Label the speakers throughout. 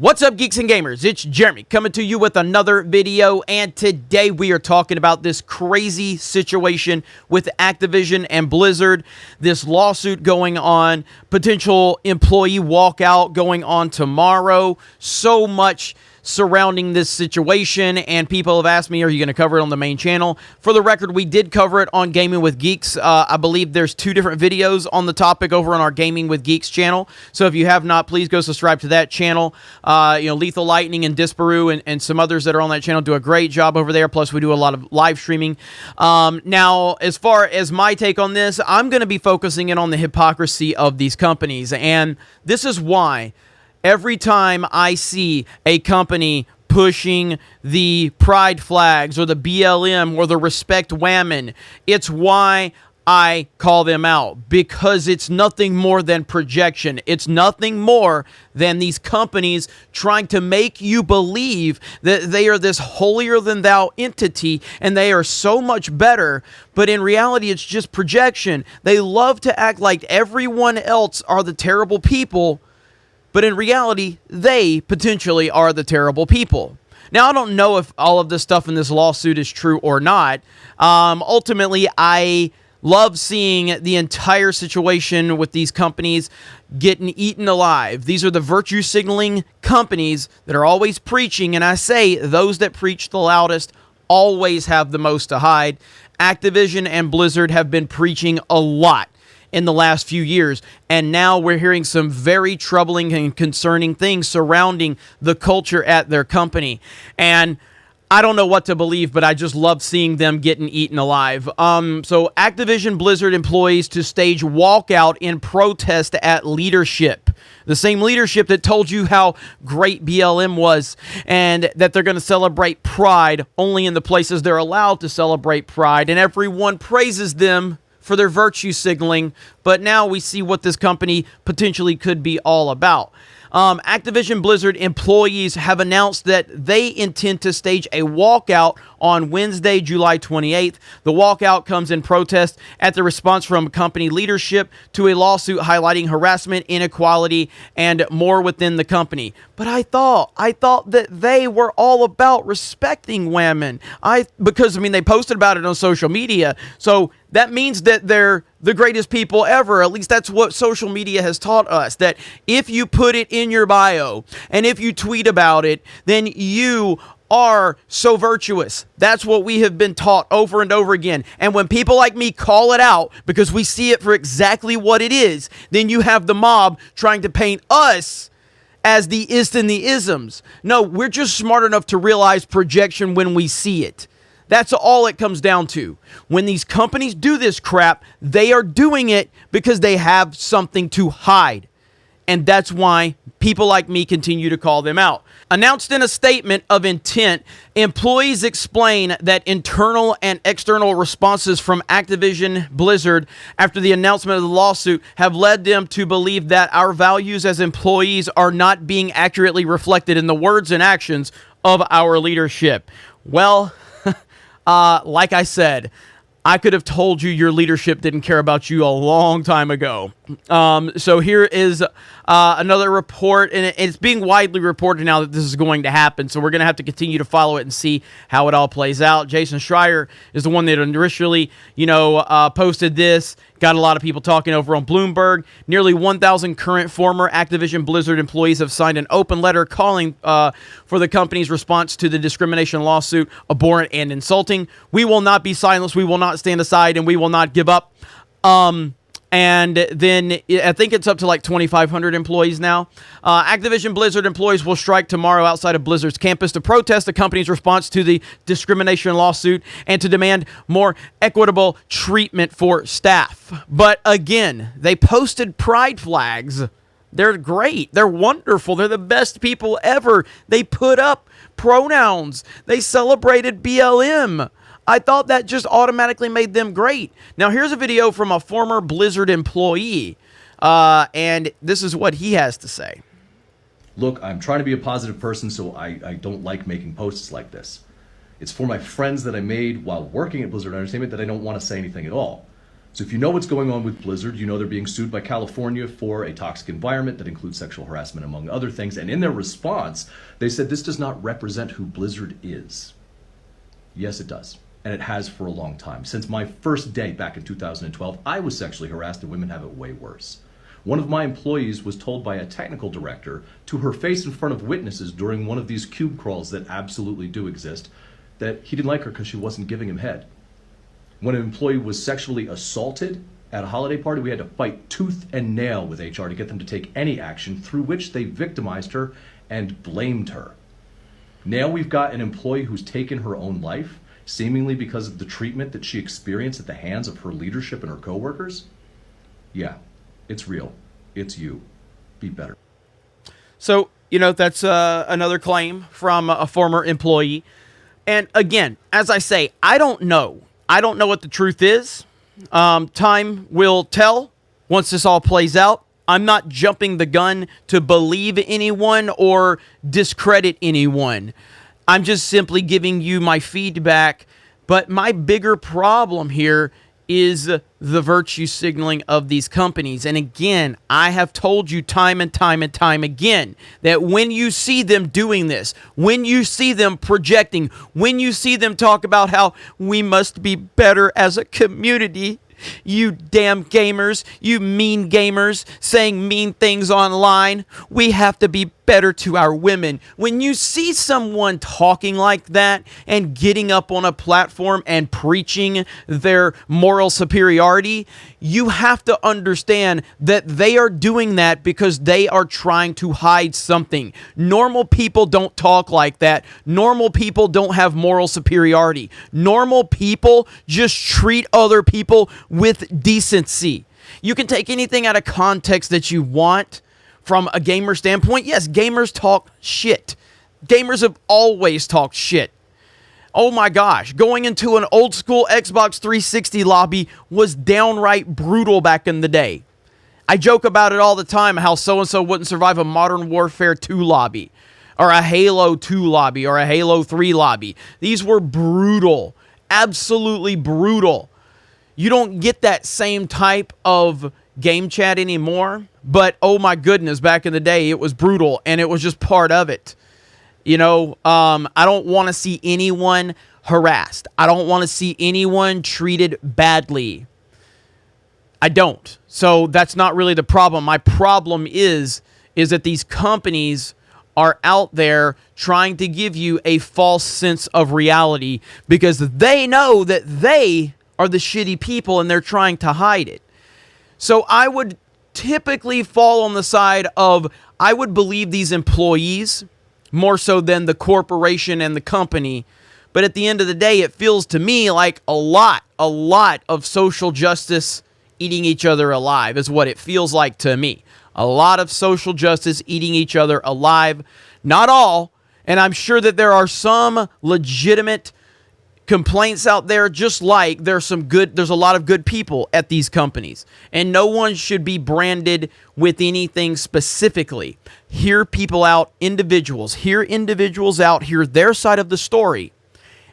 Speaker 1: What's up, Geeks and Gamers? It's Jeremy coming to you with another video, and today we are talking about this crazy situation with Activision and Blizzard, this lawsuit going on, potential employee walkout going on tomorrow, so much surrounding this situation, and people have asked me, are you going to cover it on the main channel? For the record, we did cover it on Gaming with Geeks. I believe there's 2 different videos on the topic over on our Gaming with Geeks channel, so if you have not, please go subscribe to that channel. Lethal Lightning and Disparu and some others that are on that channel do a great job over there, plus we do a lot of live streaming. Now, as far as my take on this, I'm going to be focusing in on the hypocrisy of these companies, and this is why every time I see a company pushing the pride flags or the BLM or the respect whammon, it's why I call them out, because it's nothing more than projection. It's nothing more than these companies trying to make you believe that they are this holier-than-thou entity and they are so much better, but in reality, it's just projection. They love to act like everyone else are the terrible people, but in reality, they potentially are the terrible people. Now, I don't know if all of this stuff in this lawsuit is true or not. Ultimately, I love seeing the entire situation with these companies getting eaten alive. These are the virtue signaling companies that are always preaching, and I say those that preach the loudest always have the most to hide. Activision and Blizzard have been preaching a lot in the last few years, and now we're hearing some very troubling and concerning things surrounding the culture at their company. And I don't know what to believe, but I just love seeing them getting eaten alive. So Activision Blizzard employees to stage walkout in protest at leadership. The same leadership that told you how great BLM was and that they're going to celebrate pride only in the places they're allowed to celebrate pride, and everyone praises them for their virtue signaling, but now we see what this company potentially could be all about. Activision Blizzard employees have announced that they intend to stage a walkout on Wednesday, July 28th. The walkout comes in protest at the response from company leadership to a lawsuit highlighting harassment, inequality, and more within the company. But I thought that they were all about respecting women. Because they posted about it on social media, so that means that they're the greatest people ever. At least that's what social media has taught us, that if you put it in your bio and if you tweet about it, then you are so virtuous. That's what we have been taught over and over again. And when people like me call it out because we see it for exactly what it is, then you have the mob trying to paint us as the ist and the isms. No, we're just smart enough to realize projection when we see it. That's all it comes down to. When these companies do this crap, they are doing it because they have something to hide. And that's why people like me continue to call them out. Announced in a statement of intent, employees explain that internal and external responses from Activision Blizzard after the announcement of the lawsuit have led them to believe that our values as employees are not being accurately reflected in the words and actions of our leadership. Well, like I said, I could have told you your leadership didn't care about you a long time ago. So here is another report, and it's being widely reported now that this is going to happen. So we're going to have to continue to follow it and see how it all plays out. Jason Schreier is the one that initially, posted this. Got a lot of people talking over on Bloomberg. Nearly 1,000 current former Activision Blizzard employees have signed an open letter calling for the company's response to the discrimination lawsuit abhorrent and insulting. We will not be silenced. We will not stand aside, and we will not give up. And then I think it's up to like 2,500 employees now. Activision Blizzard employees will strike tomorrow outside of Blizzard's campus to protest the company's response to the discrimination lawsuit and to demand more equitable treatment for staff. But again, they posted pride flags. They're great. They're wonderful. They're the best people ever. They put up pronouns. They celebrated BLM. I thought that just automatically made them great. Now, here's a video from a former Blizzard employee, and this is what he has to say.
Speaker 2: Look, I'm trying to be a positive person, so I don't like making posts like this. It's for my friends that I made while working at Blizzard Entertainment that I don't want to say anything at all. So if you know what's going on with Blizzard, you know they're being sued by California for a toxic environment that includes sexual harassment, among other things. And in their response, they said this does not represent who Blizzard is. Yes, it does. And it has for a long time. Since my first day back in 2012, I was sexually harassed, and women have it way worse. One of my employees was told by a technical director to her face in front of witnesses during one of these cube crawls that absolutely do exist, that he didn't like her because she wasn't giving him head. When an employee was sexually assaulted at a holiday party, we had to fight tooth and nail with HR to get them to take any action, through which they victimized her and blamed her. Now we've got an employee who's taken her own life, seemingly because of the treatment that she experienced at the hands of her leadership and her coworkers. Yeah, it's real. It's you. Be better.
Speaker 1: So, that's another claim from a former employee. And again, as I say, I don't know. I don't know what the truth is. Time will tell once this all plays out. I'm not jumping the gun to believe anyone or discredit anyone. I'm just simply giving you my feedback. But my bigger problem here is the virtue signaling of these companies. And again, I have told you time and time and time again that when you see them doing this, when you see them projecting, when you see them talk about how we must be better as a community, you damn gamers, you mean gamers saying mean things online, we have to be better to our women. When you see someone talking like that and getting up on a platform and preaching their moral superiority, you have to understand that they are doing that because they are trying to hide something. Normal people don't talk like that. Normal people don't have moral superiority. Normal people just treat other people with decency. You can take anything out of context that you want. From a gamer standpoint, yes, gamers talk shit. Gamers have always talked shit. Oh my gosh, going into an old school Xbox 360 lobby was downright brutal back in the day. I joke about it all the time, how so-and-so wouldn't survive a Modern Warfare 2 lobby, or a Halo 2 lobby, or a Halo 3 lobby. These were brutal, absolutely brutal. You don't get that same type of game chat anymore, but oh my goodness, back in the day it was brutal and it was just part of it. I don't want to see anyone harassed. I don't want to see anyone treated badly. I don't. So that's not really the problem. My problem is that these companies are out there trying to give you a false sense of reality because they know that they are the shitty people and they're trying to hide it. So I would typically fall on the side of I would believe these employees more so than the corporation and the company. But at the end of the day, it feels to me like a lot of social justice eating each other alive is what it feels like to me. A lot of social justice eating each other alive. Not all. And I'm sure that there are some legitimate complaints out there, just like there's a lot of good people at these companies, and no one should be branded with anything specifically. Hear people out, hear individuals out, hear their side of the story,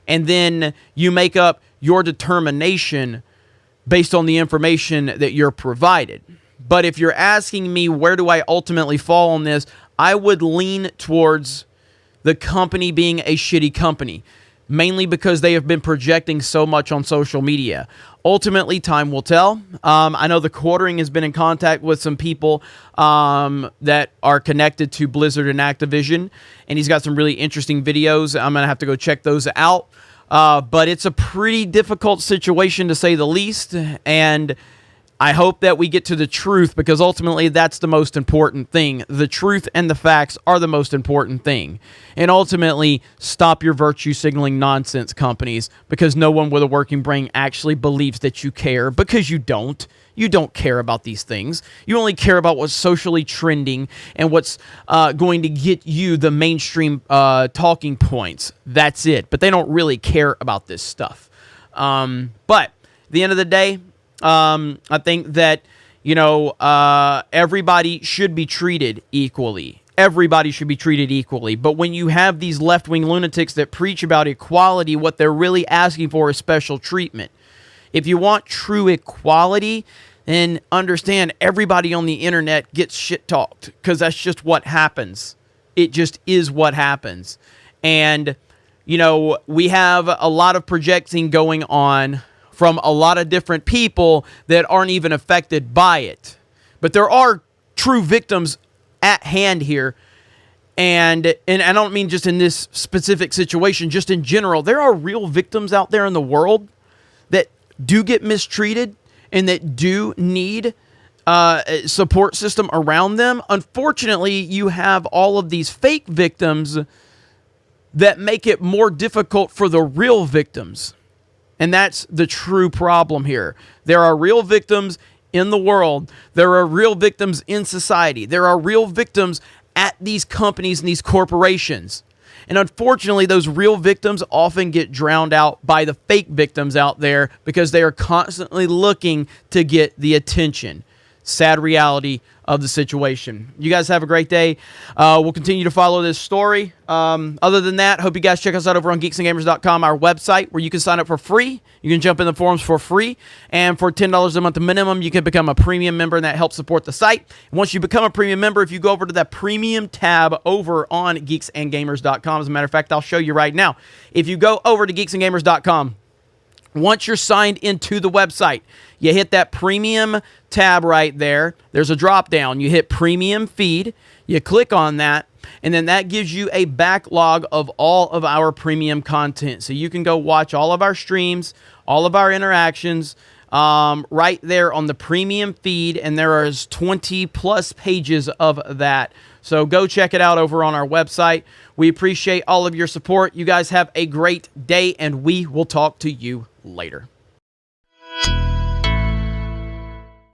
Speaker 1: and then you make up your determination based on the information that you're provided. But if you're asking me where do I ultimately fall on this, I would lean towards the company being a shitty company. Mainly because they have been projecting so much on social media. Ultimately, time will tell. I know the Quartering has been in contact with some people that are connected to Blizzard and Activision, and he's got some really interesting videos. I'm going to have to go check those out. But it's a pretty difficult situation, to say the least, and I hope that we get to the truth, because ultimately that's the most important thing. The truth and the facts are the most important thing. And ultimately, stop your virtue signaling nonsense, companies, because no one with a working brain actually believes that you care, because you don't. You don't care about these things. You only care about what's socially trending and what's going to get you the mainstream talking points. That's it. But they don't really care about this stuff. But at the end of the day, I think that, everybody should be treated equally. Everybody should be treated equally. But when you have these left-wing lunatics that preach about equality, what they're really asking for is special treatment. If you want true equality, then understand everybody on the internet gets shit talked, because that's just what happens. It just is what happens. And, you know, we have a lot of projecting going on from a lot of different people that aren't even affected by it. But there are true victims at hand here. And I don't mean just in this specific situation, just in general. There are real victims out there in the world that do get mistreated and that do need a support system around them. Unfortunately, you have all of these fake victims that make it more difficult for the real victims. And that's the true problem here. There are real victims in the world. There are real victims in society. There are real victims at these companies and these corporations. And unfortunately, those real victims often get drowned out by the fake victims out there because they are constantly looking to get the attention. Sad reality of the situation. You guys have a great day. We'll continue to follow this story. Other than that, hope you guys check us out over on geeksandgamers.com, our website, where you can sign up for free. You can jump in the forums for free. And for $10 a month minimum, you can become a premium member, and that helps support the site. And once you become a premium member, if you go over to that premium tab over on geeksandgamers.com, as a matter of fact, I'll show you right now. If you go over to geeksandgamers.com, once you're signed into the website, you hit that premium tab right there. There's a drop down. You hit premium feed. You click on that, and then that gives you a backlog of all of our premium content. So you can go watch all of our streams, all of our interactions right there on the premium feed, and there is 20 plus pages of that. So go check it out over on our website. We appreciate all of your support. You guys have a great day, and we will talk to you later.